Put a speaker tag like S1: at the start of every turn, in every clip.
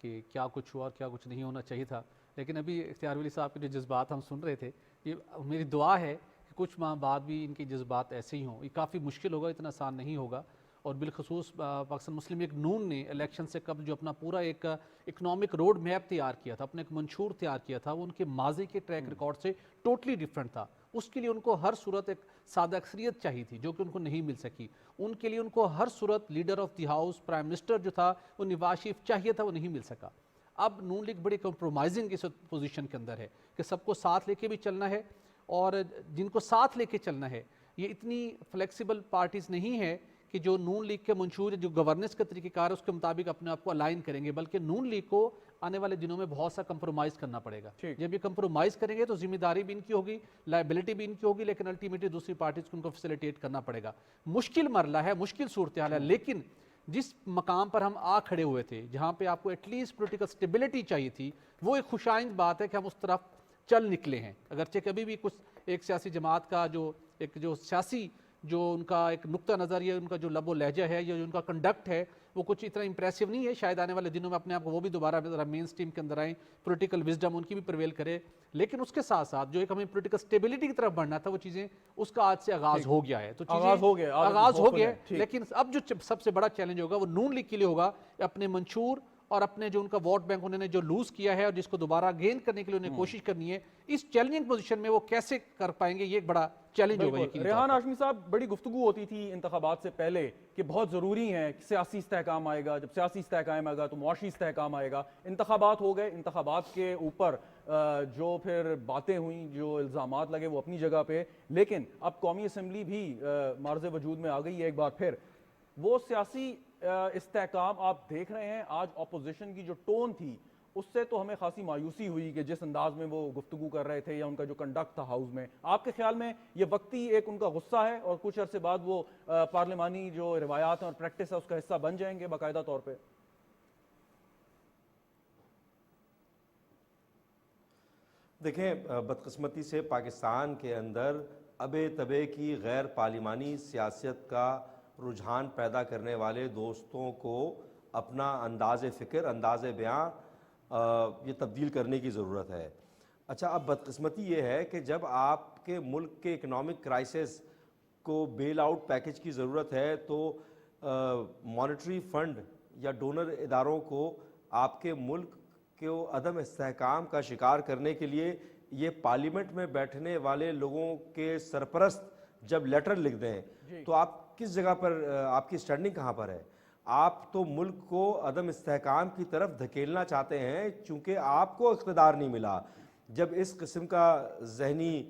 S1: کہ کیا کچھ ہوا اور کیا کچھ نہیں ہونا چاہیے تھا. لیکن ابھی اختیار ولی صاحب کے جو جذبات ہم سن رہے تھے, یہ میری دعا ہے کہ کچھ ماہ بعد بھی ان کے جذبات ایسے ہی ہوں. یہ کافی مشکل ہوگا, اتنا آسان نہیں ہوگا. اور بالخصوص پاکستان مسلم لیگ نون نے الیکشن سے قبل جو اپنا پورا ایک اکنامک روڈ میپ تیار کیا تھا, اپنا ایک منشور تیار کیا تھا, وہ ان کے ماضی کے ٹریک ریکارڈ سے ٹوٹلی ڈیفرنٹ تھا. اس کے لیے ان کو ہر صورت ایک سادہ اکثریت چاہیے تھی, جو کہ ان کو نہیں مل سکی. ان کے لیے ان کو ہر صورت leader of the house, prime minister جو تھا وہ نواز شریف چاہیے تھا, وہ نہیں مل سکا. اب نون لیگ بڑی کمپرومائزنگ اس پوزیشن کے اندر ہے کہ سب کو ساتھ لے کے بھی چلنا ہے, اور جن کو ساتھ لے کے چلنا ہے یہ اتنی فلیکسیبل پارٹیز نہیں ہے کہ جو نون لیگ کے منشور جو گورننس کا طریقہ کار ہے اس کے مطابق اپنے آپ کو الائن کریں گے, بلکہ نون لیگ کو آنے والے دنوں میں بہت سا کمپرومائز کرنا پڑے گا. جب یہ کمپرومائز کریں گے تو ذمہ داری بھی ان کی ہوگی, لائبلٹی بھی ان کی ہوگی, لیکن الٹیمیٹلی دوسری پارٹیز کو ان کو فیسیلیٹیٹ کرنا پڑے گا. مشکل مرحلہ ہے, مشکل صورتحال ہے, لیکن جس مقام پر ہم آ کھڑے ہوئے تھے, جہاں پہ آپ کو ایٹ لیسٹ پولیٹیکل سٹیبلٹی چاہیے تھی, وہ ایک خوشائند بات ہے کہ ہم اس طرف چل نکلے ہیں. اگرچہ کبھی بھی کچھ ایک سیاسی جماعت کا جو سیاسی جو ان کا ایک نقطہ نظر یا ان کا جو لب و لہجہ ہے یا جو ان کا کنڈکٹ ہے وہ کچھ اتنا امپریسو نہیں ہے. شاید آنے والے دنوں میں اپنے آپ کو وہ بھی دوبارہ مین سٹریم کے اندر آئیں, پولیٹیکل وزڈم ان کی بھی پرویل کرے. لیکن اس کے ساتھ ساتھ جو ایک ہمیں پولیٹیکل سٹیبلٹی کی طرف بڑھنا تھا, وہ چیزیں اس کا آج سے آغاز ہو گیا ہے. تو
S2: آغاز ہو گیا,
S1: لیکن اب جو سب سے بڑا چیلنج ہوگا وہ نون لیگ کے لیے ہوگا, اپنے منشور اور اپنے جو ان کا ووٹ بینک انہوں نے جو لوز کیا ہے اور جس کو دوبارہ گین کرنے کے لیے انہیں کوشش کرنی ہے, اس چیلنجنگ پوزیشن میں وہ کیسے کر پائیں گے, یہ ایک بڑا چیلنج ہوگا.
S2: ریحان ہاشمی صاحب, بڑی گفتگو ہوتی تھی انتخابات سے پہلے کہ بہت ضروری ہے کہ سیاسی استحکام آئے گا, جب سیاسی استحکام آئے گا تو معاشی استحکام آئے گا. انتخابات ہو گئے, انتخابات کے اوپر جو پھر باتیں ہوئیں, جو الزامات لگے وہ اپنی جگہ پہ, لیکن اب قومی اسمبلی بھی معرض وجود میں آ گئی ہے ایک بار پھر. وہ سیاسی استحکام آپ دیکھ رہے ہیں, آج اپوزیشن کی جو ٹون تھی اس سے تو ہمیں خاصی مایوسی ہوئی کہ جس انداز میں وہ گفتگو کر رہے تھے یا ان کا جو کنڈکٹ تھا ہاؤس میں. آپ کے خیال میں یہ وقتی ایک ان کا غصہ ہے اور کچھ عرصے بعد وہ پارلیمانی جو روایات ہیں اور پریکٹس ہے اس کا حصہ بن جائیں گے باقاعدہ طور پہ؟
S3: دیکھیں, بدقسمتی سے پاکستان کے اندر ابے تبے کی غیر پارلیمانی سیاست کا رجحان پیدا کرنے والے دوستوں کو اپنا انداز فکر, انداز بیاں یہ تبدیل کرنے کی ضرورت ہے. اچھا, اب بدقسمتی یہ ہے کہ جب آپ کے ملک کے اکنامک کرائسس کو بیل آؤٹ پیکج کی ضرورت ہے تو مانیٹری فنڈ یا ڈونر اداروں کو آپ کے ملک کو عدم استحکام کا شکار کرنے کے لیے یہ پارلیمنٹ میں بیٹھنے والے لوگوں کے سرپرست جب لیٹر لکھ دیں تو آپ کس جگہ پر, آپ کی سٹینڈنگ کہاں پر ہے؟ آپ تو ملک کو عدم استحکام کی طرف دھکیلنا چاہتے ہیں چونکہ آپ کو اقتدار نہیں ملا. جب اس قسم کا ذہنی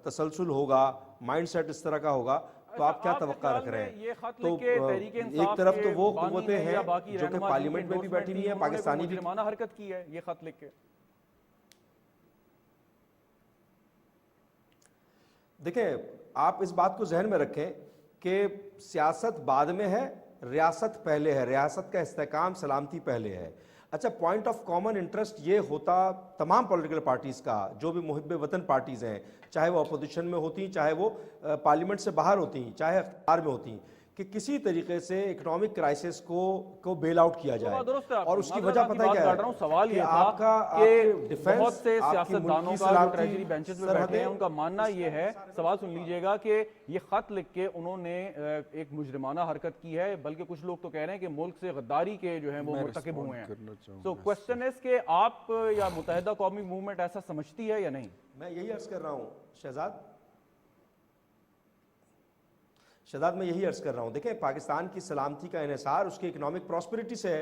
S3: تسلسل ہوگا, مائنڈ سیٹ اس طرح کا ہوگا, تو آپ کیا توقع رکھ رہے ہیں؟ تو ایک طرف تو وہ قوتیں ہیں جو کہ پارلیمنٹ میں بھی بیٹھی ہوئی ہیں, پاکستانی بھی
S2: مجرمانہ حرکت کی ہے یہ خط لکھ کے.
S3: دیکھیں, آپ اس بات کو ذہن میں رکھیں کہ سیاست بعد میں ہے, ریاست پہلے ہے, ریاست کا استحکام سلامتی پہلے ہے. اچھا, پوائنٹ آف کامن انٹرسٹ یہ ہوتا تمام پولیٹیکل پارٹیز کا, جو بھی محب وطن پارٹیز ہیں, چاہے وہ اپوزیشن میں ہوتی ہیں, چاہے وہ پارلیمنٹ سے باہر ہوتی ہیں, چاہے اختیار میں ہوتی ہیں, کہ کسی طریقے سے اکنامک کرائسس کو بیل آؤٹ کیا جائے. اور اس کی وجہ پتہ کیا ہے؟
S2: سوال یہ تھا کہ بہت سے سیاستدانوں کا جو ٹریجری بینچز میں بیٹھے ہیں ان کا ماننا یہ ہے, سوال سن لیجئے گا, کہ یہ خط لکھ کے انہوں نے ایک مجرمانہ حرکت کی ہے, بلکہ کچھ لوگ تو کہہ رہے ہیں کہ ملک سے غداری کے جو ہیں وہ مرتکب ہوئے ہیں. تو کوسچن ہے کہ آپ یا متحدہ قومی موومنٹ ایسا سمجھتی ہے یا نہیں؟
S3: میں یہی عرض کر رہا ہوں شہزاد, میں یہی عرض کر رہا ہوں. دیکھیں, پاکستان کی سلامتی کا انحصار اس کی اکنامک پراسپیرٹی سے ہے,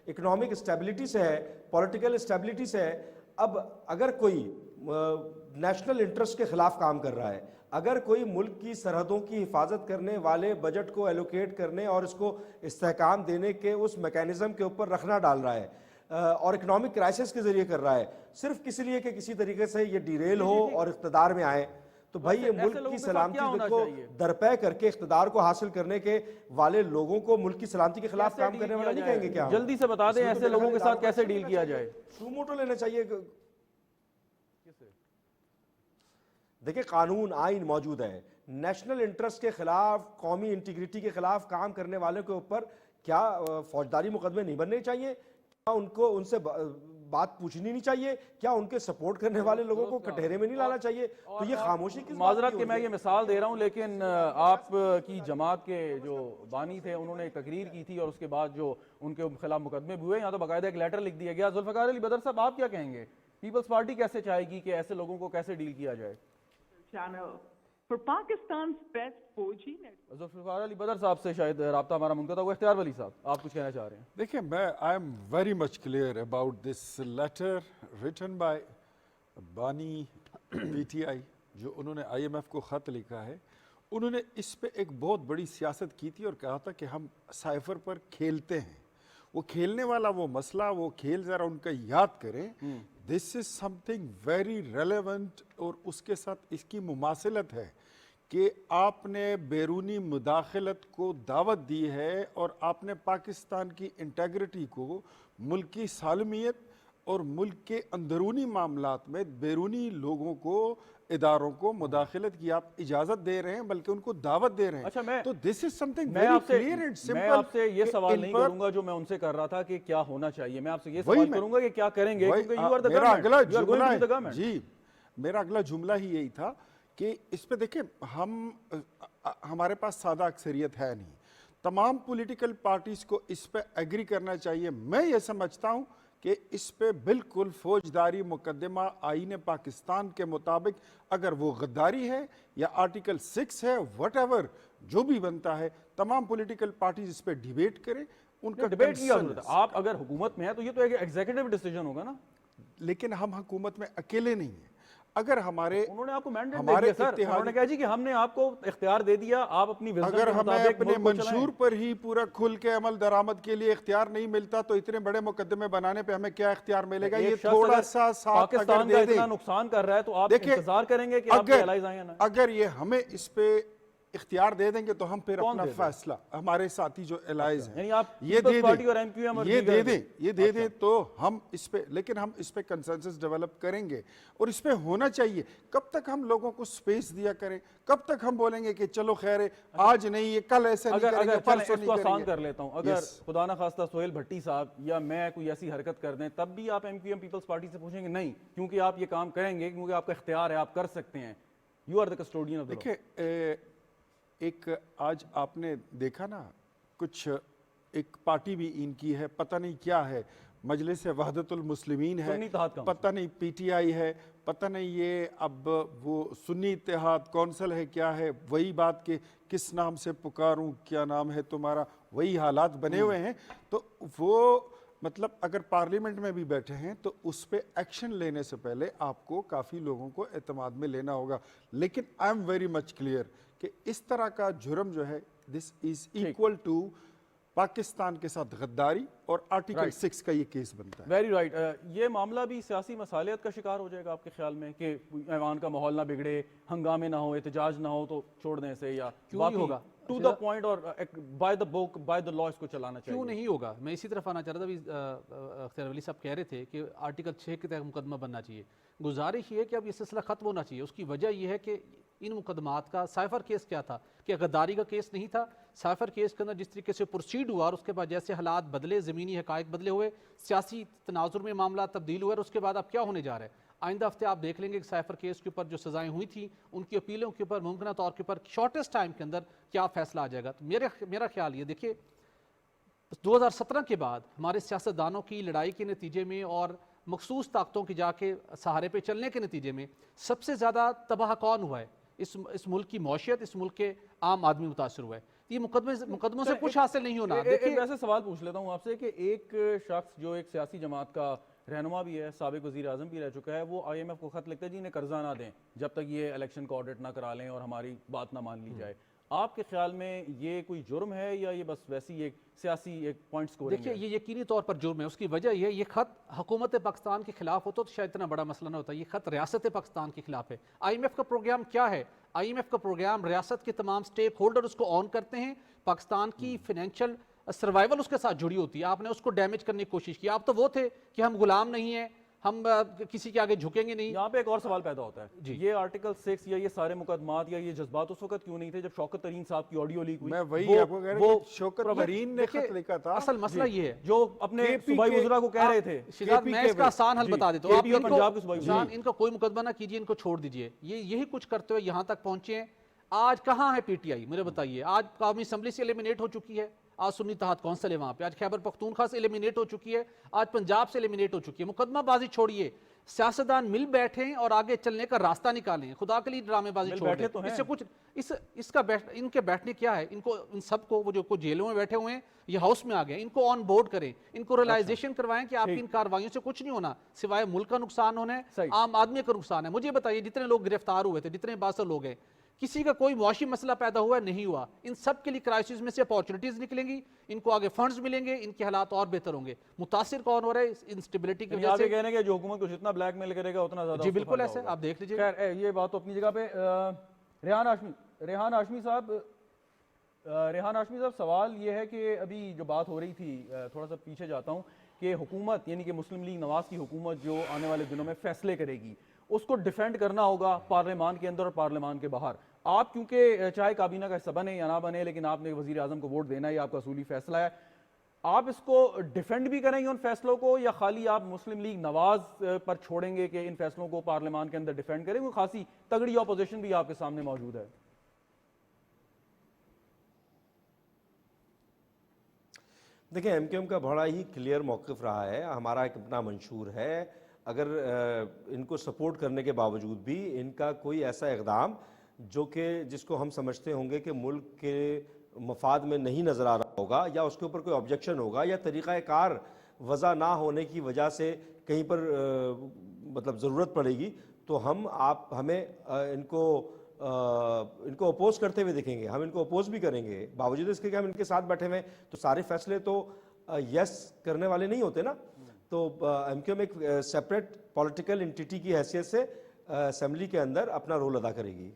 S3: اکنامک اسٹیبلٹی سے ہے, پولیٹیکل اسٹیبلٹی سے ہے. اب اگر کوئی نیشنل انٹرسٹ کے خلاف کام کر رہا ہے, اگر کوئی ملک کی سرحدوں کی حفاظت کرنے والے بجٹ کو ایلوکیٹ کرنے اور اس کو استحکام دینے کے اس میکینزم کے اوپر رکھنا ڈال رہا ہے اور اکنامک کرائسس کے ذریعے کر رہا ہے, صرف کس لیے کہ کسی طریقے سے یہ ڈیریل ہو اور اقتدار میں آئے, تو بھائی یہ ملک کی سلامتی کو درپے کر کے اقتدار کو حاصل کرنے کے والے لوگوں کو ملک کی سلامتی کے خلاف کام کرنے والا نہیں کہیں گے کیا؟
S2: جلدی سے بتا دیں ایسے لوگوں کے ساتھ کیسے ڈیل کیا جائے؟
S3: سو موٹو لینا چاہیے. دیکھیں, قانون آئین موجود ہے, نیشنل انٹرسٹ کے خلاف, قومی انٹیگریٹی کے خلاف کام کرنے والوں کے اوپر کیا فوجداری مقدمے نہیں بننے چاہیے؟ ان کو ان سے بات پوچھنی نہیں چاہیے؟ کیا ان کے سپورٹ کرنے والے لوگوں کو کٹہرے میں نہیں لانا چاہیے؟ تو یہ خاموشی کس بات کی
S2: معذرت
S3: ہو
S2: کہ
S3: رہی
S2: میں
S3: ہے؟
S2: یہ مثال دے رہا ہوں، لیکن آپ کی جماعت کے جو بانی تھے انہوں نے ایک تقریر کی تھی اور اس کے بعد جو ان کے خلاف مقدمے بھی ہوئے، یہاں تو باقاعدہ ایک لیٹر لکھ دیا گیا. ذوالفقار علی بدر صاحب، آپ کیا کہیں گے؟ پیپلز پارٹی کیسے چاہے گی کہ ایسے لوگوں کو کیسے ڈیل کیا جائے؟
S4: channel for Pakistan's best 4G network.
S2: Zulfiqar علی بدر صاحب سے شاید رابطہ ہمارا منقطع ہوا. اختیار ولی صاحب، آپ کچھ کہنا چاہ رہے ہیں؟
S5: دیکھیں، میں I am very much clear about this letter written by بانی پی ٹی آئی، جو انہوں نے آئی ایم ایف کو خط لکھا ہے. انہوں نے اس پہ ایک بہت بڑی سیاست کی تھی اور کہا تھا کہ ہم سائفر پر کھیلتے ہیں. وہ کھیلنے والا وہ مسئلہ، وہ کھیل ذرا ان کا یاد کریں. دس از سم تھنگ ویری ریلیونٹ، اور اس کے ساتھ اس کی مماثلت ہے کہ آپ نے بیرونی مداخلت کو دعوت دی ہے اور آپ نے پاکستان کی انٹیگریٹی کو، ملک کی سالمیت اور ملک کے اندرونی معاملات میں بیرونی لوگوں کو، اداروں کو مداخلت کی آپ اجازت دے رہے ہیں، بلکہ ان کو دعوت دے رہے ہیں.
S2: اچھا، میں
S5: تو دس از سم تھنگ
S2: میں
S5: ویری
S2: آپ سے
S5: کلیئر اینڈ سمپل.
S2: میں آپ سے یہ سوال نہیں کروں گا جو میں ان سے کر رہا تھا کہ کیا ہونا چاہیے. میں آپ سے یہ
S5: وہی
S2: سوال
S5: میں-
S2: کروں گا کہ کیا کریں گے،
S5: وہی-
S2: کیونکہ یو آر دا
S5: میرا اگلا
S2: گورنمنٹ، یو آر
S5: جملہ
S2: گوئنگ ٹو دا
S5: ہے،
S2: گورنمنٹ.
S5: جی میرا اگلا جملہ ہی یہی تھا کہ اس پہ دیکھیں، ہمارے پاس سادہ اکثریت ہے نہیں. تمام پولیٹیکل پارٹیز کو اس پہ ایگری کرنا چاہیے. میں یہ سمجھتا ہوں کہ اس پہ بالکل فوجداری مقدمہ آئین پاکستان کے مطابق، اگر وہ غداری ہے یا آرٹیکل 6 ہے، وٹ ایور جو بھی بنتا ہے، تمام پولیٹیکل پارٹیز اس پہ ڈیبیٹ کریں. ان کا
S2: ڈیبیٹ کی
S5: concern
S2: ضرورت ہے.
S5: ہے.
S2: آپ اگر حکومت میں ہیں تو یہ تو ایک ایگزیکٹو ڈیسیجن ہوگا نا.
S5: لیکن ہم حکومت میں اکیلے نہیں ہیں. اگر ہمارے
S2: انہوں نے آپ کو مینڈیٹ دے
S5: ہمارے
S2: دیا سر، انہوں نے کہا جی کہ ہم نے آپ کو اختیار دے دیا، آپ اپنی وزن
S5: اگر
S2: کے
S5: ہمیں
S2: مطابق
S5: اپنے
S2: ملک کو چلائیں.
S5: منشور پر ہی پورا کھل کے عمل درآمد کے لیے اختیار نہیں ملتا تو اتنے بڑے مقدمے بنانے پہ ہمیں کیا اختیار ملے گا؟
S2: ایک
S5: یہ
S2: شخص
S5: تھوڑا
S2: اگر
S5: سا ساتھ اگر
S2: پاکستان کا
S5: دے دیں.
S2: اتنا نقصان کر رہا ہے تو آپ
S5: دیکھیں،
S2: انتظار کریں گے کہ آپ کے الائز آئیں یا نہ؟
S5: اگر یہ ہمیں اس پہ اختیار دے دیں گے تو ہم پھر
S2: کون
S5: اپنا
S2: دے دے؟
S5: فیصلہ، ہمارے ساتھی جو الائز ہیں،
S2: یعنی آپ
S5: یہ
S2: پیپلز
S5: دے
S2: پارٹی اور
S5: دیں،
S2: ایم کیو ایم اور
S5: یہ
S2: دیگر
S5: دے دیں، یہ دے
S2: اچھا.
S5: دیں تو ہم اس پہ، لیکن ہم اس پہ کنسنسس ڈیولپ کریں گے اور اس پہ ہونا چاہیے. کب تک ہم لوگوں کو سپیس دیا کریں؟ کب تک ہم بولیں گے کہ چلو خیر ہے، آج نہیں، یہ کل ایسے نہیں کریں گے،
S2: اگر
S5: پرسوں
S2: اس کو
S5: نہیں کریں
S2: آسان
S5: گے.
S2: کر لیتا ہوں، اگر خدا نہ خواستہ سہیل بھٹی صاحب یا میں کوئی ایسی حرکت کر دیں، تب بھی آپ M Q M Peoples Party سے پوچھیں گے نہیں کیونکہ آپ یہ کام کریں گے، کیونکہ آپ کا اختیار ہے، آپ کر سکتے ہیں. You are the custodian of the law.
S5: دیکھیں، ایک آج آپ نے دیکھا نا، کچھ ایک پارٹی بھی ان کی ہے، پتہ نہیں کیا ہے، مجلس وحدت المسلمین ہے،
S2: سنی اتحاد کونسل.
S5: پتہ نہیں پی ٹی آئی ہے، پتہ نہیں یہ اب وہ سنی اتحاد کونسل ہے، کیا ہے. وہی بات کہ کس نام سے پکاروں، کیا نام ہے تمہارا، وہی حالات بنے ہوئے ہیں. تو وہ مطلب اگر پارلیمنٹ میں بھی بیٹھے ہیں تو اس پہ ایکشن لینے سے پہلے آپ کو کافی لوگوں کو اعتماد میں لینا ہوگا. لیکن آئی ایم ویری مچ کلیئر کہ اس طرح کا جرم جو ہے، دس از ایکول ٹو پاکستان کے ساتھ غداری، اور آرٹیکل 6 کا یہ کیس بنتا ہے.
S2: Very right. یہ معاملہ بھی سیاسی مصالحت کا شکار ہو جائے گا آپ کے خیال میں کہ ایوان کا ماحول نہ بگڑے، ہنگامے نہ ہو، احتجاج نہ ہو تو چھوڑ دیں اسے، یا
S1: کیوں نہیں ہوگا؟
S2: ٹو دا پوائنٹ اور by the book by the law اس کو چلانا چاہیے؟
S1: کیوں نہیں ہوگا؟ میں اسی طرف آنا چاہ رہا تھا. اختیار ولی صاحب کہہ رہے تھے کہ آرٹیکل 6 کے تحت مقدمہ بننا چاہیے. گزارش یہ ہے کہ اب یہ سلسلہ ختم ہونا چاہیے. اس کی وجہ یہ ہے کہ ان مقدمات کا سائفر کیس کیا تھا کہ غداری کا کیس نہیں تھا. سائفر کیس کے اندر جس طریقے سے پروسیڈ ہوا اور اس کے بعد جیسے حالات بدلے، زمینی حقائق بدلے ہوئے، سیاسی تناظر میں معاملات تبدیل ہوئے، اور اس کے بعد اب کیا ہونے جا رہا ہے؟ آئندہ ہفتے آپ دیکھ لیں گے کہ سائفر کیس کے اوپر جو سزائیں ہوئی تھیں ان کی اپیلوں کے اوپر ممکنہ طور کے اوپر شارٹیسٹ ٹائم کے اندر کیا فیصلہ آ جائے گا. تو میرا خیال یہ دیکھیے، 2017 کے بعد ہمارے سیاستدانوں کی لڑائی کے نتیجے میں اور مخصوص طاقتوں کی جا کے سہارے پہ چلنے کے نتیجے میں سب سے زیادہ تباہ کون ہوا ہے؟ اس ملک کی معیشت، اس ملک کے عام آدمی متاثر ہوا ہے. یہ مقدموں سے کچھ حاصل نہیں ہونا.
S2: ایک ایسے سوال پوچھ لیتا ہوں آپ سے کہ ایک شخص جو ایک سیاسی جماعت کا رہنما بھی ہے، سابق وزیر اعظم بھی رہ چکا ہے، وہ آئی ایم ایف کو خط لکھتا ہے جی انہیں قرضہ نہ دیں جب تک یہ الیکشن کو آڈٹ نہ کرا لیں اور ہماری بات نہ مان لی جائے. آپ کے خیال میں یہ کوئی جرم ہے یا یہ بس ویسی ایک سیاسی ایک پوائنٹ سکورنگ ہے؟
S1: دیکھیے، یہ یقینی طور پر جرم ہے. اس کی وجہ یہ ہے، یہ خط حکومت پاکستان کے خلاف ہوتا تو شاید اتنا بڑا مسئلہ نہ ہوتا. یہ خط ریاست پاکستان کے خلاف ہے. آئی ایم ایف کا پروگرام کیا ہے؟ آئی ایم ایف کا پروگرام ریاست کے تمام سٹیک ہولڈر اس کو آن کرتے ہیں. پاکستان کی فائنینشیل سروائیول اس کے ساتھ جڑی ہوتی ہے. آپ نے اس کو ڈیمیج کرنے کی کوشش کی. آپ تو وہ تھے کہ ہم غلام نہیں ہیں، ہم کسی کے آگے جھکیں گے نہیں.
S2: یہاں پہ ایک اور سوال پیدا ہوتا ہے, یہ آرٹیکل 6 یا یہ سارے مقدمات یا یہ جذبات اس وقت کیوں نہیں تھے جب شوکت ترین صاحب کی آڈیو لیک ہوئی؟
S5: میں وہی آپ کو کہہ رہا ہوں کہ شوکت ترین نے خط لکھا تھا.
S1: اصل مسئلہ یہ ہے
S2: جو اپنے صوبائی وزراء کو کہہ رہے تھے.
S1: شہزاد میں اس کا آسان حل بتا دیتا ہوں. آپ
S2: پنجاب کے صوبائی وزراء,
S1: ان کا کوئی مقدمہ نہ کیجیے, ان کو چھوڑ دیجیے. یہی کچھ کرتے ہوئے یہاں تک پہنچے ہیں. آج کہاں ہے پی ٹی آئی مجھے بتائیے؟ آج قومی اسمبلی سے ایلیمینیٹ ہو چکی ہے, آج سنی اتحاد کونسل ہے وہاں پہ, آج خیبر پختونخوا سے ایلیمینیٹ ہو چکی ہے, آج پنجاب سے ایلیمینیٹ ہو چکی ہے. مقدمہ بازی چھوڑیے, سیاستدان مل بیٹھیں اور آگے چلنے کا راستہ نکالیں. خدا کے لیے ڈرامے بازی چھوڑ دیں. اس سے کچھ اس کا ان کے بیٹھنے کیا ہے؟ ان کو ان سب کو وہ جو کچھ جیلوں میں بیٹھے ہوئے ہیں یہ ہاؤس میں آ گئے, ان کو آن بورڈ کریں, ان کو ریلائزیشن کروائیں کہ آپ کی ان کاروائیوں سے کچھ نہیں ہونا سوائے ملک کا نقصان ہونا ہے, عام آدمی کا نقصان ہے. مجھے بتائیے جتنے لوگ گرفتار ہوئے تھے, جتنے باثر لوگ ہیں, کسی کا کوئی معاشی مسئلہ پیدا ہوا ہے؟ نہیں ہوا. ان سب کے لیے کرائسس میں سے اپارچونیٹیز نکلیں گی, ان کو آگے فنڈز ملیں گے, ان کے حالات اور بہتر ہوں گے. متاثر کون ہو رہا ہے انسٹیبلٹی کی وجہ سے؟
S2: کہنے کہ جو حکومت کو جتنا بلیک میل کرے گا اتنا زیادہ.
S1: جی بالکل ایسے آپ دیکھ لیجیے.
S2: خیر یہ بات تو اپنی جگہ پہ. ریحان ہاشمی صاحب, سوال یہ ہے کہ ابھی جو بات ہو رہی تھی, تھوڑا سا پیچھے جاتا ہوں, کہ حکومت یعنی کہ مسلم لیگ نواز کی حکومت جو آنے والے دنوں میں فیصلے کرے گی اس کو ڈیفینڈ کرنا ہوگا پارلیمان کے اندر اور پارلیمان کے باہر. آپ کیونکہ چاہے کابینہ کا حصہ بنے یا نہ بنے, لیکن آپ نے وزیر اعظم کو ووٹ دینا ہے, یہ آپ کا اصولی فیصلہ ہے. آپ اس کو ڈیفینڈ بھی کریں گے ان فیصلوں کو, یا خالی آپ مسلم لیگ نواز پر چھوڑیں گے کہ ان فیصلوں کو پارلیمان کے اندر ڈیفینڈ کریں؟ وہ خاصی تگڑی اپوزیشن بھی آپ کے سامنے موجود ہے.
S3: دیکھیں ایم کیو ایم کا بڑا ہی کلیئر موقف رہا ہے. ہمارا ایک اپنا منشور ہے, اگر ان کو سپورٹ کرنے کے باوجود بھی ان کا کوئی ایسا اقدام جو کہ جس کو ہم سمجھتے ہوں گے کہ ملک کے مفاد میں نہیں نظر آ رہا ہوگا, یا اس کے اوپر کوئی آبجیکشن ہوگا, یا طریقہ کار وضع نہ ہونے کی وجہ سے کہیں پر مطلب ضرورت پڑے گی, تو ہمیں ان کو اپوز کرتے ہوئے دیکھیں گے. ہم ان کو اپوز بھی کریں گے باوجود اس کے کہ ہم ان کے ساتھ بیٹھے ہوئے ہیں. تو سارے فیصلے تو یس کرنے والے نہیں ہوتے نا. تو ایم کیو ایم ایک سیپریٹ پولیٹیکل انٹیٹی کی حیثیت سے اسمبلی کے اندر اپنا رول ادا کرے گی.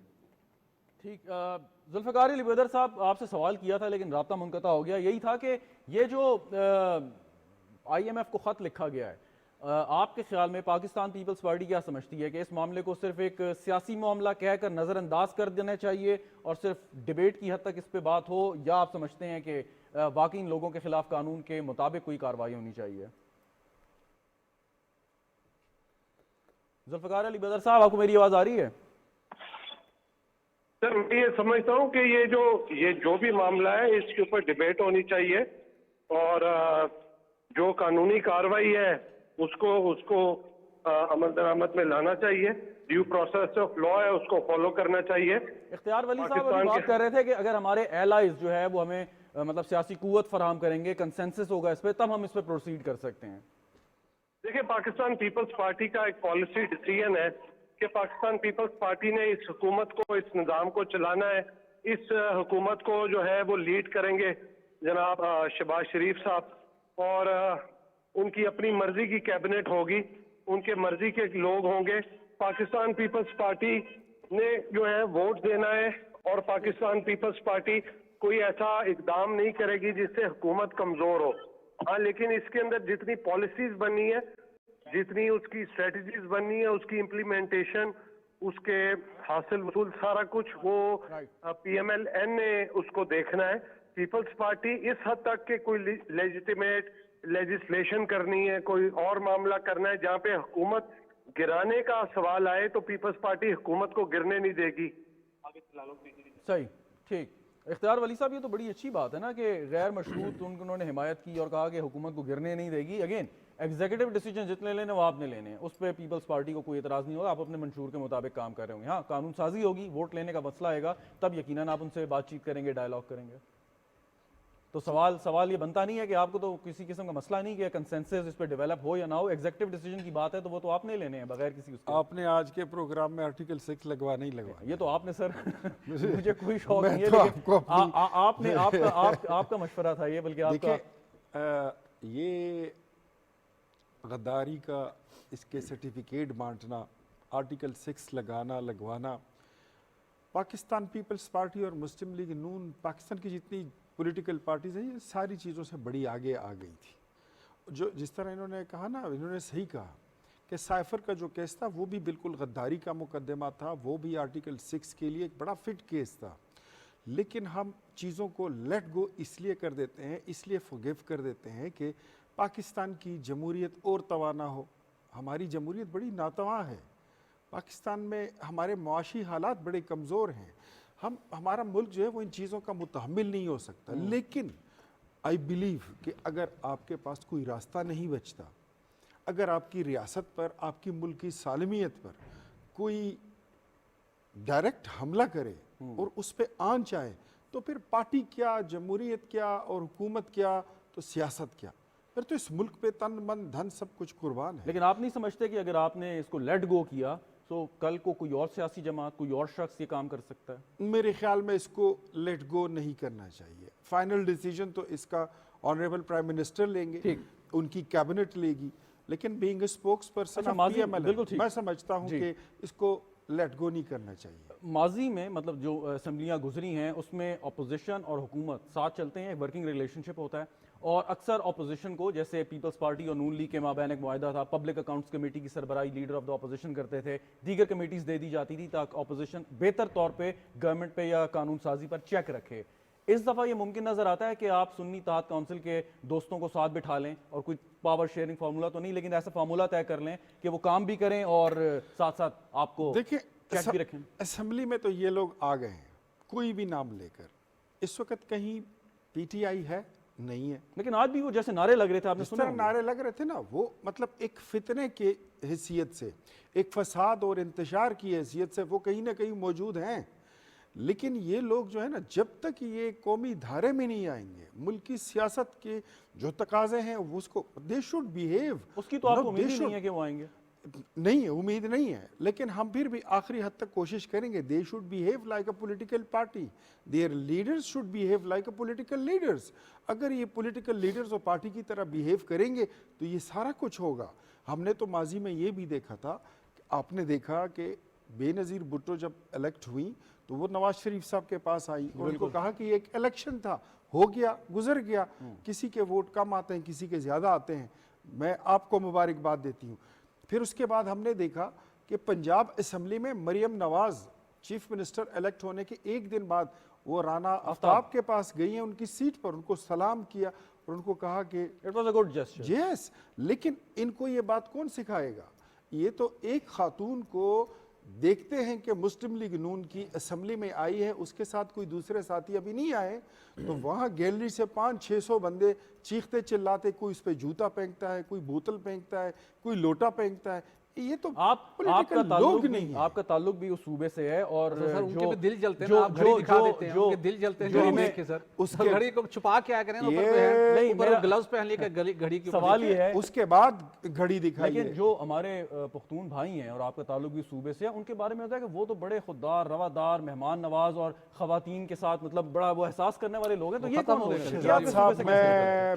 S2: ٹھیک. ذوالفقار علی بدر صاحب, آپ سے سوال کیا تھا لیکن رابطہ منقطع ہو گیا. یہی تھا کہ یہ جو آئی ایم ایف کو خط لکھا گیا ہے, آپ کے خیال میں پاکستان پیپلز پارٹی کیا سمجھتی ہے کہ اس معاملے کو صرف ایک سیاسی معاملہ کہہ کر نظر انداز کر دینا چاہیے اور صرف ڈیبیٹ کی حد تک اس پہ بات ہو, یا آپ سمجھتے ہیں کہ واقعی ان لوگوں کے خلاف قانون کے مطابق کوئی کارروائی ہونی چاہیے؟ ذوالفقار علی بدر صاحب, آپ کو میری آواز آ رہی ہے؟
S6: سر میں یہ سمجھتا ہوں کہ یہ جو بھی معاملہ ہے اس کے اوپر ڈیبیٹ ہونی چاہیے, اور جو قانونی کارروائی ہے اس کو عمل درآمد میں لانا چاہیے. ڈیو پروسیس آف لا ہے اس کو فالو کرنا چاہیے.
S2: اختیار ولی صاحب ابھی بات کر رہے تھے کہ اگر ہمارے ایلائز جو ہے وہ ہمیں مطلب سیاسی قوت فراہم کریں گے, کنسنسس ہوگا اس پہ, تب ہم اس پہ پروسیڈ کر سکتے ہیں.
S6: دیکھیں پاکستان پیپلز پارٹی کا ایک پالیسی ڈیسیژن ہے کہ پاکستان پیپلز پارٹی نے اس حکومت کو, اس نظام کو چلانا ہے. اس حکومت کو جو ہے وہ لیڈ کریں گے جناب شہباز شریف صاحب, اور ان کی اپنی مرضی کی کیبنٹ ہوگی, ان کے مرضی کے لوگ ہوں گے. پاکستان پیپلز پارٹی نے جو ہے ووٹ دینا ہے, اور پاکستان پیپلز پارٹی کوئی ایسا اقدام نہیں کرے گی جس سے حکومت کمزور ہو. ہاں لیکن اس کے اندر جتنی پالیسیز بننی ہے, جتنی اس کی اسٹریٹجیز بننی ہے, اس کی امپلیمنٹیشن, اس کے حاصل وصول, سارا کچھ وہ پی ایم ایل این نے اس کو دیکھنا ہے. پیپلز پارٹی اس حد تک کہ کوئی لیجیٹیمیٹ لیجسلیشن کرنی ہے, کوئی اور معاملہ کرنا ہے جہاں پہ حکومت گرانے کا سوال آئے, تو پیپلز پارٹی حکومت کو گرنے نہیں دے گی.
S2: صحیح, ٹھیک. اختیار ولی صاحب, یہ تو بڑی اچھی بات ہے نا کہ غیر مشروط انہوں نے حمایت کی اور کہا کہ حکومت کو گرنے نہیں دے گی. اگین ایگزیکٹو ڈیسیجن جتنے لینے وہ آپ نے لینے ہیں, اس پہ پیپلز پارٹی کو کوئی اعتراض نہیں ہوگا, آپ اپنے منشور کے مطابق کام کر رہے ہوں گے. ہاں قانون سازی ہوگی, ووٹ لینے کا مسئلہ آئے گا, تب یقیناً آپ ان سے بات چیت کریں گے, ڈائلاگ کریں گے. تو سوال یہ بنتا نہیں ہے کہ آپ کو تو کسی قسم کا مسئلہ نہیں کہ کنسنسس اس پہ ڈیولپ ہو یا نہ ہو, ایگزیکٹو ڈیسیجن کی بات ہے تو وہ تو آپ نے لینے ہیں بغیر کسی اس کے.
S5: آپ نے آج کے پروگرام میں آرٹیکل 6 لگوا نہیں لگوا,
S2: یہ تو آپ نے سر مجھے کوئی شوق نہیں ہے, لیکن آپ کا مشورہ تھا یہ, بلکہ آپ کا
S5: یہ غداری کا اس کے سرٹیفکیٹ بانٹنا, آرٹیکل 6 لگوانا, پاکستان پیپلز پارٹی اور مسلم لیگ نون پاکستان کی جتنی پولیٹیکل پارٹیز ہیں یہ ساری چیزوں سے بڑی آگے آ گئی تھی. جس طرح انہوں نے کہا نا, انہوں نے صحیح کہا کہ کہ سائفر کا جو کیس تھا وہ بھی بالکل غداری کا مقدمہ تھا, وہ بھی آرٹیکل 6 کے لیے ایک بڑا فٹ کیس تھا, لیکن ہم چیزوں کو لیٹ گو اس لیے کر دیتے ہیں, اس لیے forgive کر دیتے ہیں کہ پاکستان کی جمہوریت اور توانا ہو. ہماری جمہوریت بڑی ناتواں ہے, پاکستان میں ہمارے معاشی حالات بڑے کمزور ہیں, ہمارا ملک جو ہے وہ ان چیزوں کا متحمل نہیں ہو سکتا. لیکن آئی بلیو کہ اگر آپ کے پاس کوئی راستہ نہیں بچتا, اگر آپ کی ریاست پر, آپ کی ملک کی سالمیت پر کوئی ڈائریکٹ حملہ کرے اور اس پہ آن چاہے, تو پھر پارٹی کیا, جمہوریت کیا اور حکومت کیا تو سیاست کیا, پھر تو اس ملک پہ تن من دھن سب کچھ قربان ہے.
S2: لیکن آپ نہیں سمجھتے کہ اگر آپ نے اس کو لیٹ گو کیا تو کل کو کوئی اور سیاسی جماعت, کوئی اور شخص یہ کام کر سکتا ہے؟
S5: میرے خیال میں اس کو لیٹ گو نہیں کرنا چاہیے. فائنل ڈیسیجن تو اس کا آنریبل پرائم منسٹر لیں گے, ان کی کیبنٹ لے گی, لیکن being a spokesperson of P M L میں سمجھتا ہوں کہ اس کو لیٹ گو نہیں کرنا چاہیے.
S2: ماضی میں مطلب جو اسمبلیاں گزری ہیں اس میں اپوزیشن اور حکومت ساتھ چلتے ہیں, ایک ورکنگ ریلیشن شپ ہوتا ہے, اور اکثر اپوزیشن کو, جیسے پیپلز پارٹی اور نون لیگ کے مابین ایک معاہدہ تھا, پبلک اکاؤنٹس کمیٹی کی سربراہی لیڈر آف دا اپوزیشن کرتے تھے, دیگر کمیٹیز دے دی جاتی تھی تاکہ اپوزیشن بہتر طور پہ گورنمنٹ پہ یا قانون سازی پر چیک رکھے. اس دفعہ یہ ممکن نظر آتا ہے کہ آپ سنی اتحاد کونسل کے دوستوں کو ساتھ بٹھا لیں, اور کوئی پاور شیئرنگ فارمولا تو نہیں, لیکن ایسا فارمولا طے کر لیں کہ وہ کام بھی کریں اور ساتھ ساتھ آپ کو چیک بھی رکھیں.
S5: اسمبلی میں تو یہ لوگ آ گئے ہیں کوئی بھی نام لے کر, اس وقت کہیں پی ٹی آئی ہے نہیں ہے,
S2: لیکن آج بھی وہ جیسے نعرے لگ رہے تھے, آپ نے
S5: جس طرح نعرے لگ رہے تھے نا, وہ مطلب ایک فتنے کی حیثیت سے, ایک فساد اور انتشار کی حیثیت سے وہ کہیں نہ کہیں موجود ہیں. لیکن یہ لوگ جو ہے نا, جب تک یہ قومی دھارے میں نہیں آئیں گے, ملک کی سیاست کے جو تقاضے ہیں اس کو دے شوڈ بیہیو.
S2: اس کی تو آپ کو امید ہی نہیں ہے کہ وہ آئیں گے.
S5: نہیں, امید نہیں ہے, لیکن ہم پھر بھی آخری حد تک کوشش کریں گے. They should behave like a political party, their leaders should behave like a political leaders. اگر یہ پولیٹیکل لیڈرز اور پارٹی کی طرح بیہیو کریں گے تو یہ سارا کچھ ہوگا. ہم نے تو ماضی میں یہ بھی دیکھا تھا, آپ نے دیکھا کہ بے نظیر بھٹو جب الیکٹ ہوئی تو وہ نواز شریف صاحب کے پاس آئی اور ان کو کہا کہ یہ ایک الیکشن تھا, ہو گیا, گزر گیا, کسی کے ووٹ کم آتے ہیں, کسی کے زیادہ آتے ہیں, میں آپ کو مبارکباد دیتی ہوں. پھر اس کے بعد ہم نے دیکھا کہ پنجاب اسمبلی میں Maryam Nawaz chief minister elect ہونے کے ایک دن بعد وہ رانا آفتاب کے پاس گئی ہیں, ان کی سیٹ پر ان کو سلام کیا اور ان کو کہا کہ
S2: it was a good gesture.
S5: Yes, لیکن ان کو یہ بات کون سکھائے گا؟ یہ تو ایک خاتون کو دیکھتے ہیں کہ مسلم لیگ نون کی اسمبلی میں آئی ہے, اس کے ساتھ کوئی دوسرے ساتھی ابھی نہیں آئے, تو وہاں گیلری سے 500-600 بندے چیختے چلاتے, کوئی اس پہ جوتا پھینکتا ہے, کوئی بوتل پھینکتا ہے, کوئی لوٹا پھینکتا ہے. یہ تو
S2: آپ کا تعلق نہیں, آپ کا تعلق بھی اس صوبے سے ہے, اور
S1: ان کے بھی دل جلتے ہیں, آپ گھڑی دکھا دیتے ہیں, ان کے دل جلتے ہیں گھڑی دیکھ کے. سر اس گھڑی کو چھپا کے آیا کریں, اوپر گلوز پہن لے کر گھڑی کی.
S2: سوال یہ ہے
S5: اس کے بعد گھڑی دکھائی.
S2: لیکن جو ہمارے پختون بھائی ہیں اور آپ کا تعلق بھی صوبے سے ہے, ان کے بارے میں ہوتا ہے کہ وہ تو بڑے خوددار, روادار, مہمان نواز اور خواتین کے ساتھ مطلب بڑا وہ احساس کرنے والے لوگ ہیں. تو یہ کون ہو گئے؟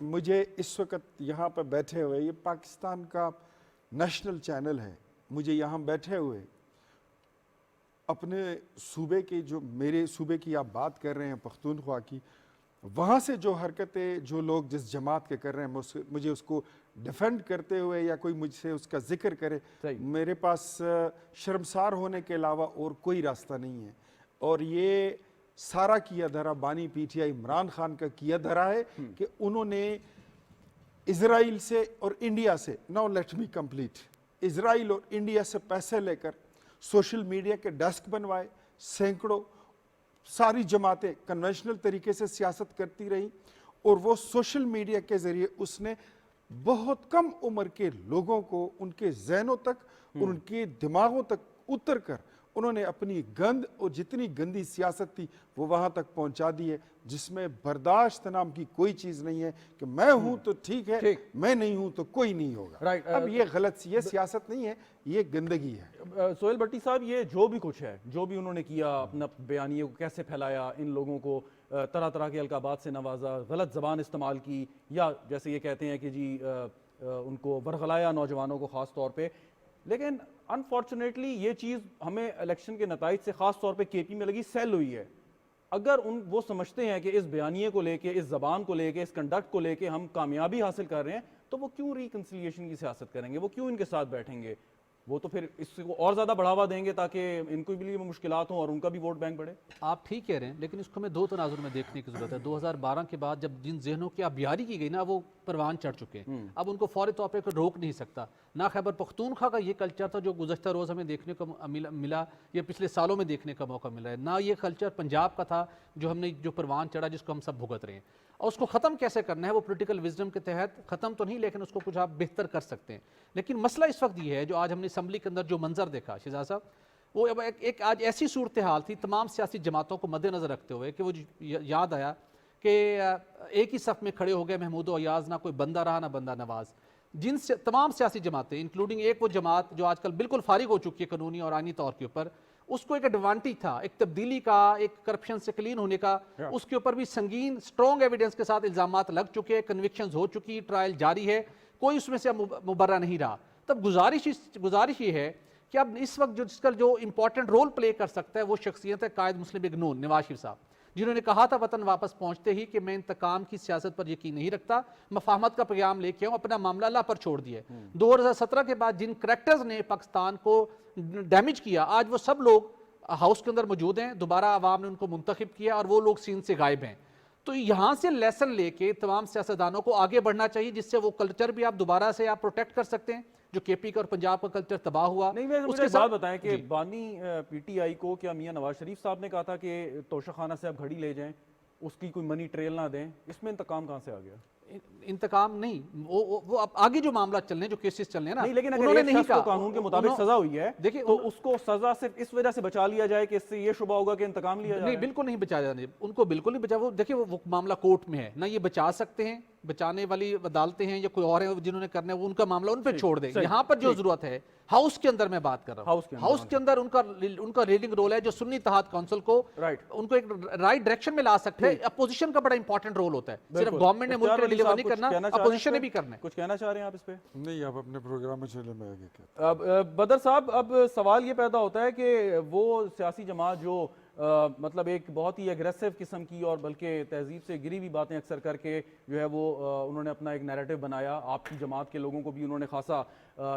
S5: مجھے اس وقت یہاں پہ بیٹھے ہوئے, یہ پاکستان کا نیشنل چینل ہے, مجھے یہاں بیٹھے ہوئے اپنے صوبے کے, جو میرے صوبے کی آپ بات کر رہے ہیں پختونخوا کی, وہاں سے جو حرکتیں جو لوگ جس جماعت کے کر رہے ہیں, مجھے اس کو ڈیفینڈ کرتے ہوئے یا کوئی مجھ سے اس کا ذکر کرے, میرے پاس شرمسار ہونے کے علاوہ اور کوئی راستہ نہیں ہے. اور یہ سارا کیا دھرا بانی P T I Imran Khan کا کیا دھرا ہے کہ انہوں نے اسرائیل سے اور انڈیا سے, ناؤ لیٹ می کمپلیٹ, اسرائیل اور انڈیا سے پیسے لے کر سوشل میڈیا کے ڈیسک بنوائے, سینکڑوں ساری جماعتیں کنونشنل طریقے سے سیاست کرتی رہیں, اور وہ سوشل میڈیا کے ذریعے اس نے بہت کم عمر کے لوگوں کو ان کے ذہنوں تک اور ان کے دماغوں تک اتر کر انہوں نے اپنی گند اور جتنی گندی سیاست تھی وہ وہاں تک پہنچا دی ہے, جس میں برداشت نام کی کوئی چیز نہیں ہے کہ میں ہوں تو ٹھیک ہے, میں نہیں ہوں تو کوئی نہیں ہوگا. اب یہ غلط, یہ سیاست نہیں ہے, یہ گندگی ہے.
S2: سہیل بھٹی صاحب, یہ جو بھی کچھ ہے, جو بھی انہوں نے کیا, اپنا بیانیے کو کیسے پھیلایا, ان لوگوں کو طرح طرح کے القابات سے نوازا, غلط زبان استعمال کی, یا جیسے یہ کہتے ہیں کہ جی ان کو ورغلایا نوجوانوں کو خاص طور پہ, لیکن انفارچونیٹلی یہ چیز ہمیں الیکشن کے نتائج سے خاص طور پہ کے پی میں لگی سیل ہوئی ہے. اگر وہ سمجھتے ہیں کہ اس بیانیے کو لے کے, اس زبان کو لے کے, اس کنڈکٹ کو لے کے ہم کامیابی حاصل کر رہے ہیں, تو وہ کیوں ریکنسیلیشن کی سیاست کریں گے, وہ کیوں ان کے ساتھ بیٹھیں گے؟ وہ تو پھر اس کو اور زیادہ بڑھاوا دیں گے تاکہ ان کو بھی مشکلات ہوں اور ان کا بھی ووٹ بینک بڑھے.
S1: آپ ٹھیک کہہ رہے ہیں, لیکن اس کو ہمیں دو تناظر میں دیکھنے کی ضرورت ہے. 2012 کے بعد جب جن ذہنوں کی آبیاری کی گئی نا, وہ پروان چڑھ چکے ہیں. اب ان کو فوری طور پہ کوئی روک نہیں سکتا. نہ خیبر پختونخوا کا یہ کلچر تھا جو گزشتہ روز ہمیں دیکھنے کو ملا, یہ پچھلے سالوں میں دیکھنے کا موقع ملا ہے. نہ یہ کلچر پنجاب کا تھا جو ہم نے جو پروان چڑھا, جس کو ہم سب بھگت رہے ہیں. اور اس کو ختم کیسے کرنا ہے, وہ پولیٹیکل وزڈم کے تحت ختم تو نہیں, لیکن اس کو کچھ آپ بہتر کر سکتے ہیں. لیکن مسئلہ اس وقت یہ ہے, جو آج ہم نے اسمبلی کے اندر جو منظر دیکھا شہزاد صاحب, وہ ایک آج ایسی صورتحال تھی تمام سیاسی جماعتوں کو مد نظر رکھتے ہوئے کہ وہ یاد آیا کہ ایک ہی صف میں کھڑے ہو گئے محمود و ایاز, نہ کوئی بندہ رہا نہ بندہ نواز. جن سے تمام سیاسی جماعتیں انکلوڈنگ ایک وہ جماعت جو آج کل بالکل فارغ ہو چکی ہے قانونی اور آئینی طور کے اوپر, اس کو ایک ایڈوانٹیج تھا, ایک تبدیلی کا, ایک کرپشن سے کلین ہونے کا. اس کے اوپر بھی سنگین سٹرونگ ایویڈنس کے ساتھ الزامات لگ چکے, کنوکشنز ہو چکی, ٹرائل جاری ہے, کوئی اس میں سے مبرہ نہیں رہا. تب گزارش یہ ہے کہ اب اس وقت جس کا جو امپورٹنٹ رول پلے کر سکتا ہے وہ شخصیت ہے قائد مسلم لیگ نون نواز شریف صاحب, جنہوں نے کہا تھا وطن واپس پہنچتے ہی کہ میں انتقام کی سیاست پر یقین نہیں رکھتا, مفاہمت کا پیغام لے کے ہوں, اپنا معاملہ اللہ پر چھوڑ دیا. 2017 کے بعد جن کریکٹرز نے پاکستان کو ڈیمیج کیا, آج وہ سب لوگ ہاؤس کے اندر موجود ہیں, دوبارہ عوام نے ان کو منتخب کیا اور وہ لوگ سین سے غائب ہیں. تو یہاں سے لیسن لے کے تمام سیاستدانوں کو آگے بڑھنا چاہیے, جس سے وہ کلچر بھی آپ دوبارہ سے آپ پروٹیکٹ کر سکتے ہیں جو کے پی کا اور پنجاب کا کلچر تباہ ہوا.
S2: نہیں, مجھے بات بتائیں کہ بانی پی ٹی آئی کو کیا میاں نواز شریف صاحب نے کہا تھا کہ توشہ خانہ سے آپ گھڑی لے جائیں, اس کی کوئی منی ٹریل نہ دیں, اس میں انتقام کہاں سے آ گیا؟
S1: انتقام نہیں, وہ اب آگے جو معاملات چل رہے ہیں, جو کیسز چل رہے ہیں نا,
S2: نہیں, لیکن
S1: انہوں نے نہیں کہا
S2: قانون کے مطابق سزا ہوئی ہے,
S1: دیکھیں
S2: تو اس کو سزا صرف اس وجہ سے بچا لیا جائے کہ اس سے یہ شبہ ہوگا کہ انتقام لیا جائے.
S1: نہیں, بالکل نہیں بچایا جانے, ان کو بالکل نہیں بچا. وہ دیکھیں وہ معاملہ کورٹ میں ہے, نہ یہ بچا سکتے ہیں, بچانے والی عدالتیں ہیں یا کوئی اور ہیں جنہوں نے کرنا ہے, وہ ان کا معاملہ ان پہ چھوڑ دیں. یہاں پر جو ضرورت ہے ہاؤس کے اندر میں بات کر رہا ہوں, ہاؤس کے اندر ان کا ریڈنگ رول ہے جو سنی اتحاد کونسل کو ان کو ایک رائٹ ڈائریکشن میں لا سکتے ہیں. اپوزیشن کا بڑا امپورٹنٹ رول ہوتا ہے, صرف گورنمنٹ نے ملک کے لیے ڈیلیور نہیں کرنا, اپوزیشن نے بھی کرنا ہے.
S2: کچھ کہنا چاہ رہے ہیں آپ اس پہ؟
S5: نہیں, آپ اپنے پروگرام میں چلے, میں آگے کہتا.
S2: بدر صاحب, اب سوال یہ پیدا ہوتا ہے کہ وہ سیاسی جماعت جو مطلب ایک بہت ہی ایگریسو قسم کی اور بلکہ تہذیب سے گری ہوئی باتیں اکثر کر کے جو ہے وہ انہوں نے اپنا ایک نیریٹو بنایا, آپ کی جماعت کے لوگوں کو بھی انہوں نے خاصا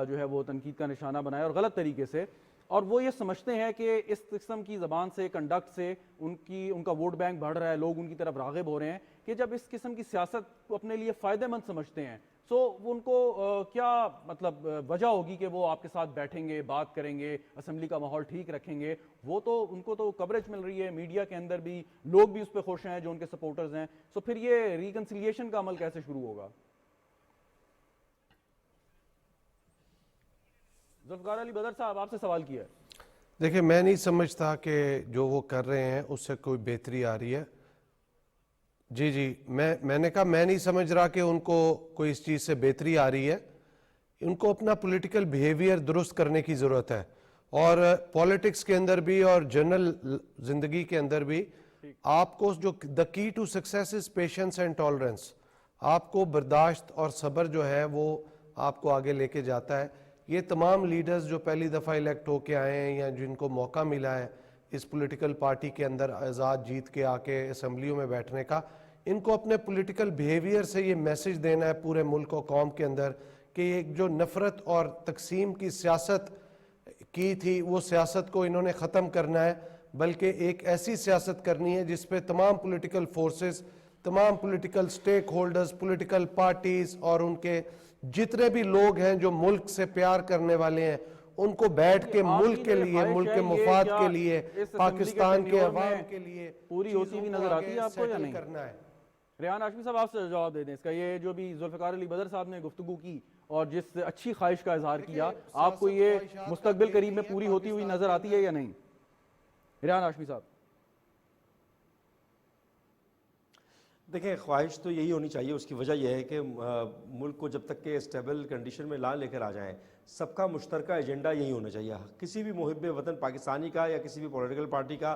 S2: جو ہے وہ تنقید کا نشانہ بنایا اور غلط طریقے سے, اور وہ یہ سمجھتے ہیں کہ اس قسم کی زبان سے, کنڈکٹ سے ان کا ووٹ بینک بڑھ رہا ہے, لوگ ان کی طرف راغب ہو رہے ہیں, کہ جب اس قسم کی سیاست کو اپنے لیے فائدہ مند سمجھتے ہیں, سو ان کو کیا مطلب وجہ ہوگی کہ وہ آپ کے ساتھ بیٹھیں گے, بات کریں گے, اسمبلی کا ماحول ٹھیک رکھیں گے؟ وہ تو ان کو تو کوریج مل رہی ہے, میڈیا کے اندر بھی لوگ بھی اس پہ خوش ہیں جو ان کے سپورٹرز ہیں, سو پھر یہ ریکنسیلیشن کا عمل کیسے شروع ہوگا؟ ذوالفقار علی بدر صاحب, آپ سے سوال کیا ہے.
S6: دیکھیں, میں نہیں سمجھتا کہ جو وہ کر رہے ہیں اس سے کوئی بہتری آ رہی ہے. جی, میں نے کہا میں نہیں سمجھ رہا کہ ان کو کوئی اس چیز سے بہتری آ رہی ہے. ان کو اپنا پولیٹیکل بیہیویئر درست کرنے کی ضرورت ہے, اور پولیٹکس کے اندر بھی اور جنرل زندگی کے اندر بھی آپ کو جو the key to success is patience and tolerance, آپ کو برداشت اور صبر جو ہے وہ آپ کو آگے لے کے جاتا ہے. یہ تمام لیڈرز جو پہلی دفعہ الیکٹ ہو کے آئے ہیں یا جن کو موقع ملا ہے اس پولیٹیکل پارٹی کے اندر آزاد جیت کے آ کے اسمبلیوں میں بیٹھنے کا, ان کو اپنے پولیٹیکل بیہیویئر سے یہ میسج دینا ہے پورے ملک و قوم کے اندر کہ ایک جو نفرت اور تقسیم کی سیاست کی تھی وہ سیاست کو انہوں نے ختم کرنا ہے, بلکہ ایک ایسی سیاست کرنی ہے جس پہ تمام پولیٹیکل فورسز, تمام political stake holders, political parties اور ان کے جتنے بھی لوگ ہیں جو ملک سے پیار کرنے والے ہیں, ان کو بیٹھ کے ملک کے لیے, ملک کے مفاد کے لیے, پاکستان کے عوام کے لیے
S2: پوری ہوتی ہوئی نظر آتی ہے آپ کو یا نہیں؟
S6: کرنا ہے.
S2: ریحان ہاشمی صاحب, آپ سے جواب دے دیں اس کا. یہ جو بھی ذوالفقار علی بدر صاحب نے گفتگو کی اور جس اچھی خواہش کا اظہار کیا, آپ کو یہ مستقبل قریب میں پوری ہوتی ہوئی نظر آتی ہے یا نہیں؟ ریحان ہاشمی صاحب.
S3: دیکھیں, خواہش تو یہی ہونی چاہیے. اس کی وجہ یہ ہے کہ ملک کو جب تک کہ اسٹیبل کنڈیشن میں لے کر آ جائیں, سب کا مشترکہ ایجنڈا یہی ہونا چاہیے. کسی بھی محب وطن پاکستانی کا یا کسی بھی پولیٹیکل پارٹی کا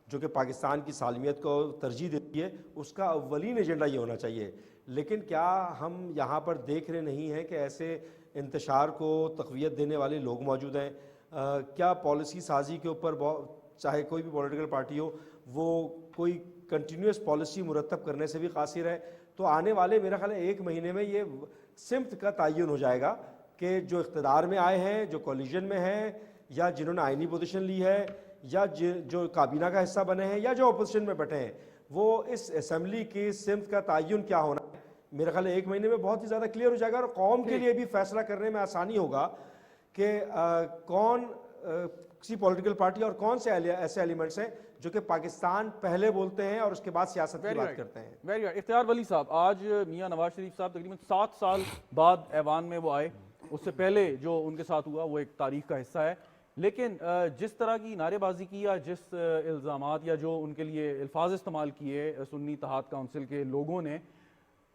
S3: جو کہ پاکستان کی سالمیت کو ترجیح دیتی ہے, اس کا اولین ایجنڈا یہ ہونا چاہیے. لیکن کیا ہم یہاں پر دیکھ رہے نہیں ہیں کہ ایسے انتشار کو تقویت دینے والے لوگ موجود ہیں؟ کیا پالیسی سازی کے اوپر چاہے کوئی بھی پولیٹیکل پارٹی ہو, وہ کوئی کنٹینیوس پالیسی مرتب کرنے سے بھی قاصر ہے؟ تو آنے والے میرا خیال ہے 1 مہینے میں یہ سمت کا تعین ہو جائے گا کہ جو اقتدار میں آئے ہیں, جو کولیجن میں ہیں, یا جنہوں نے آئینی پوزیشن لی ہے, یا جو کابینہ کا حصہ بنے ہیں, یا جو اپوزیشن میں بیٹھے ہیں, وہ اس اسمبلی کی سمت کا تعین کیا ہونا ہے, میرے خیال ہے 1 مہینے میں بہت ہی زیادہ کلیئر ہو جائے گا, اور قوم کے لیے بھی فیصلہ کرنے میں آسانی ہوگا کہ کون کسی پولیٹیکل پارٹی اور کون سے ایسے ایلیمنٹس ہیں جو کہ پاکستان پہلے بولتے ہیں اور اس کے بعد سیاست کی بات کرتے ہیں.
S2: Very right. اختیار ولی صاحب, آج میاں نواز شریف صاحب تقریباً 7 سال بعد ایوان میں وہ آئے, اس سے پہلے جو ان کے ساتھ ہوا وہ ایک تاریخ کا حصہ ہے, لیکن جس طرح کی نعرے بازی کی یا جس الزامات یا جو ان کے لیے الفاظ استعمال کیے سنی اتحاد کونسل کے لوگوں نے,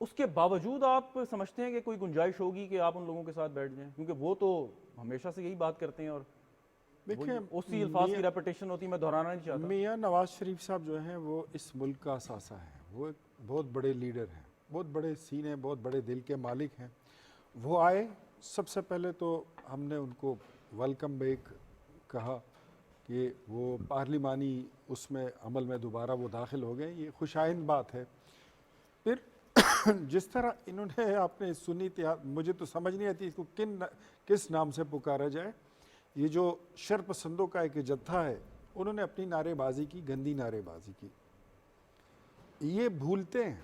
S2: اس کے باوجود آپ سمجھتے ہیں کہ کوئی گنجائش ہوگی کہ آپ ان لوگوں کے ساتھ بیٹھ جائیں, کیونکہ وہ تو ہمیشہ سے یہی بات کرتے ہیں اور
S5: دیکھیں
S2: اسی الفاظ کی ریپیٹیشن ہوتی ہے, میں دہرانا نہیں چاہتا.
S5: میاں نواز شریف صاحب جو ہیں وہ اس ملک کا اثاثہ ہیں, وہ ایک بہت بڑے لیڈر ہیں, بہت بڑے سینے, بہت بڑے دل کے مالک ہیں. وہ آئے, سب سے پہلے تو ہم نے ان کو ویلکم بیک کہا کہ وہ پارلیمانی اس میں عمل میں دوبارہ وہ داخل ہو گئے, یہ خوش آئند بات ہے. پھر جس طرح انہوں نے آپ نے سنی اتحاد, مجھے تو سمجھ نہیں آتی اس کو کس نام سے پکارا جائے, یہ جو شر پسندوں کا ایک جتھا ہے, انہوں نے اپنی نعرے بازی کی, گندی نعرے بازی کی. یہ بھولتے ہیں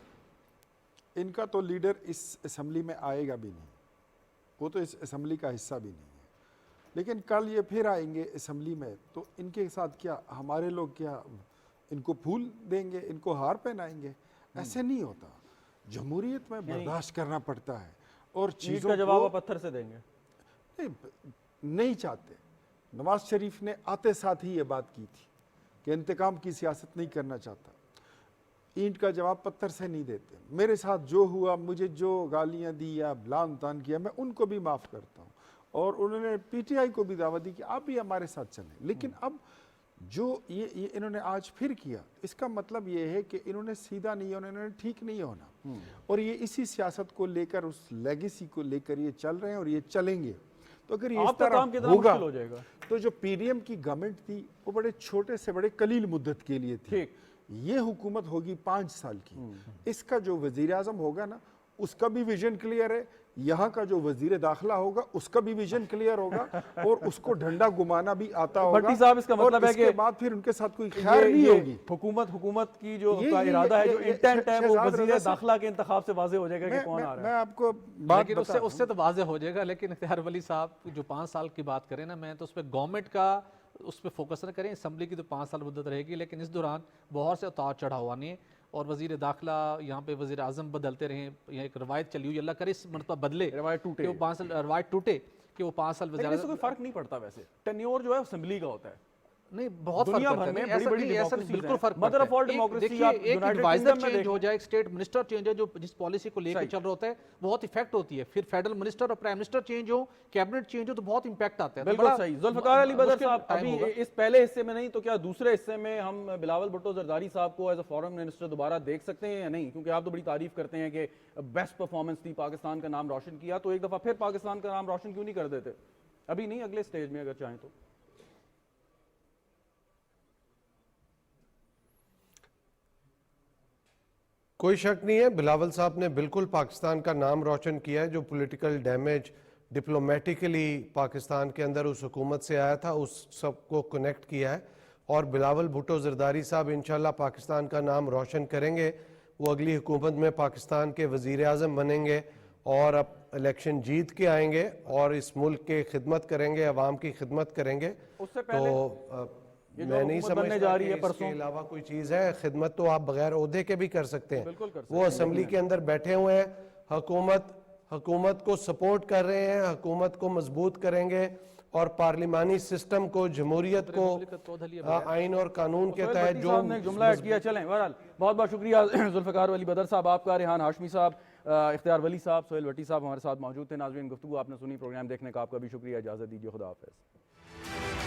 S5: ان کا تو لیڈر اس اسمبلی میں آئے گا بھی نہیں, وہ تو اس اسمبلی کا حصہ بھی نہیں ہے, لیکن کل یہ پھر آئیں گے اسمبلی میں, تو ان کے ساتھ کیا ہمارے لوگ کیا ان کو پھول دیں گے, ان کو ہار پہنائیں گے؟ ایسے نہیں ہوتا. جمہوریت میں برداشت کرنا پڑتا ہے, اور چیزوں
S2: کا جواب پتھر سے دیں گے
S5: نہیں چاہتے. نواز شریف نے آتے ساتھ ہی یہ بات کی تھی کہ انتقام کی سیاست نہیں کرنا چاہتا, اینٹ کا جواب پتھر سے نہیں دیتے. میرے ساتھ جو ہوا, مجھے جو گالیاں دی یا لعن طعن کیا, میں ان کو بھی معاف کرتا ہوں, اور انہوں نے پی ٹی آئی کو بھی دعوت دی کہ آپ بھی ہمارے ساتھ چلیں. لیکن اب جو یہ انہوں نے آج پھر کیا, اس کا مطلب یہ ہے کہ انہوں نے سیدھا نہیں ہونا, انہوں نے ٹھیک نہیں ہونا, اور یہ اسی سیاست کو لے کر, اس لیگیسی کو لے کر یہ چل رہے ہیں اور یہ چلیں گے. تو اگر یہ اس طرح ہوگا تو جو پی ڈی ایم کی گورنمنٹ تھی وہ بڑے چھوٹے سے بڑے قلیل مدت کے لیے تھی. یہ حکومت ہوگی 5 سال کی. اس کا جو وزیر اعظم ہوگا نا, اس کا بھی ویژن کلیئر ہے, یہاں کا جو وزیر داخلہ ہوگا اس کا بھی ویژن کلیئر ہوگا, اور اس کو ڈنڈا گمانا بھی آتا ہوگا.
S2: بھٹی صاحب, اس کا مطلب ہے
S5: کہ اس کے بعد پھر ان کے ساتھ کوئی خیر نہیں ہوگی.
S2: حکومت کی جو ارادہ ہے, جو انٹینٹ ہے, وہ وزیر داخلہ کے انتخاب سے واضح ہو جائے گا کہ کون آ رہا ہے.
S5: میں آپ کو بات
S1: اس سے تو واضح ہو جائے گا, لیکن اختیار ولی صاحب جو 5 سال کی بات کریں نا, میں تو اس پہ گورنمنٹ کا اس پہ فوکس نہ کریں. اسمبلی کی تو 5 سال مدت رہے گی, لیکن اس دوران بہت سے اتار چڑھاؤ آنے ہیں, اور وزیر داخلہ یہاں پہ وزیر اعظم بدلتے رہے. یہ ایک روایت چلی ہوئی, اللہ کرے اس مرتبہ بدلے, روایت ٹوٹے کہ وہ 5 سال وزیر اعظم.
S2: کوئی فرق نہیں پڑتا ویسے, ٹینیور جو ہے اسمبلی کا ہوتا ہے.
S1: نہیں, بہت
S2: دنیا بھر میں بڑی بڑی
S1: بالکل فرق
S2: مدر آف آل ڈیموکریسی.
S1: ایک ایڈوائزر چینج ہو جائے, ایک اسٹیٹ منسٹر چینج ہے جو جس پالیسی کو لے کے چل رہا ہوتا ہے, بہت ایفیکٹ ہوتی ہے. پھر فیڈرل منسٹر اور پرائم منسٹر چینج ہو, کیبنٹ چینج ہو, تو بہت امپیکٹ آتا ہے.
S2: بالکل صحیح. ذوالفقار علی بدر صاحب, ابھی اس پہلے حصے میں نہیں تو کیا دوسرے حصے میں ہم بلاول بھٹو زرداری صاحب کو ایز اے فارن منسٹر دوبارہ دیکھ سکتے ہیں یا نہیں؟ کیونکہ آپ تو بڑی تعریف کرتے ہیں کہ بیسٹ پرفارمنس تھی, پاکستان کا نام روشن کیا, تو ایک دفعہ پھر پاکستان کا نام روشن کیوں نہیں کر دیتے؟ ابھی نہیں, اگلے سٹیج میں اگر چاہیں تو.
S7: کوئی شک نہیں ہے, بلاول صاحب نے بالکل پاکستان کا نام روشن کیا ہے. جو پولیٹیکل ڈیمیج ڈپلومیٹیکلی پاکستان کے اندر اس حکومت سے آیا تھا, اس سب کو کنیکٹ کیا ہے, اور بلاول بھٹو زرداری صاحب انشاءاللہ پاکستان کا نام روشن کریں گے. وہ اگلی حکومت میں پاکستان کے وزیر اعظم بنیں گے, اور اب الیکشن جیت کے آئیں گے, اور اس ملک کے خدمت کریں گے, عوام کی خدمت کریں گے. تو میں نہیں سمجھتا کہ اس کے علاوہ کوئی چیز ہے. خدمت تو آپ بغیر عہدے کے بھی کر سکتے ہیں. وہ اسمبلی کے اندر بیٹھے ہوئے ہیں, حکومت کو سپورٹ کر رہے ہیں, حکومت کو مضبوط کریں گے, اور پارلیمانی سسٹم کو, جمہوریت کو آئین اور قانون کے تحت جو
S2: جملہ ایڈ کیا. چلیں, بہرحال بہت بہت شکریہ ذوالفقار علی بدر صاحب آپ کا, ریحان ہاشمی صاحب, اختیار ولی صاحب, سہیل بھٹی صاحب ہمارے ساتھ موجود تھے. ناظرین, گفتگو آپ نے سنی, پروگرام دیکھنے کا آپ کا بھی شکریہ. اجازت دیجیے, خدا حافظ.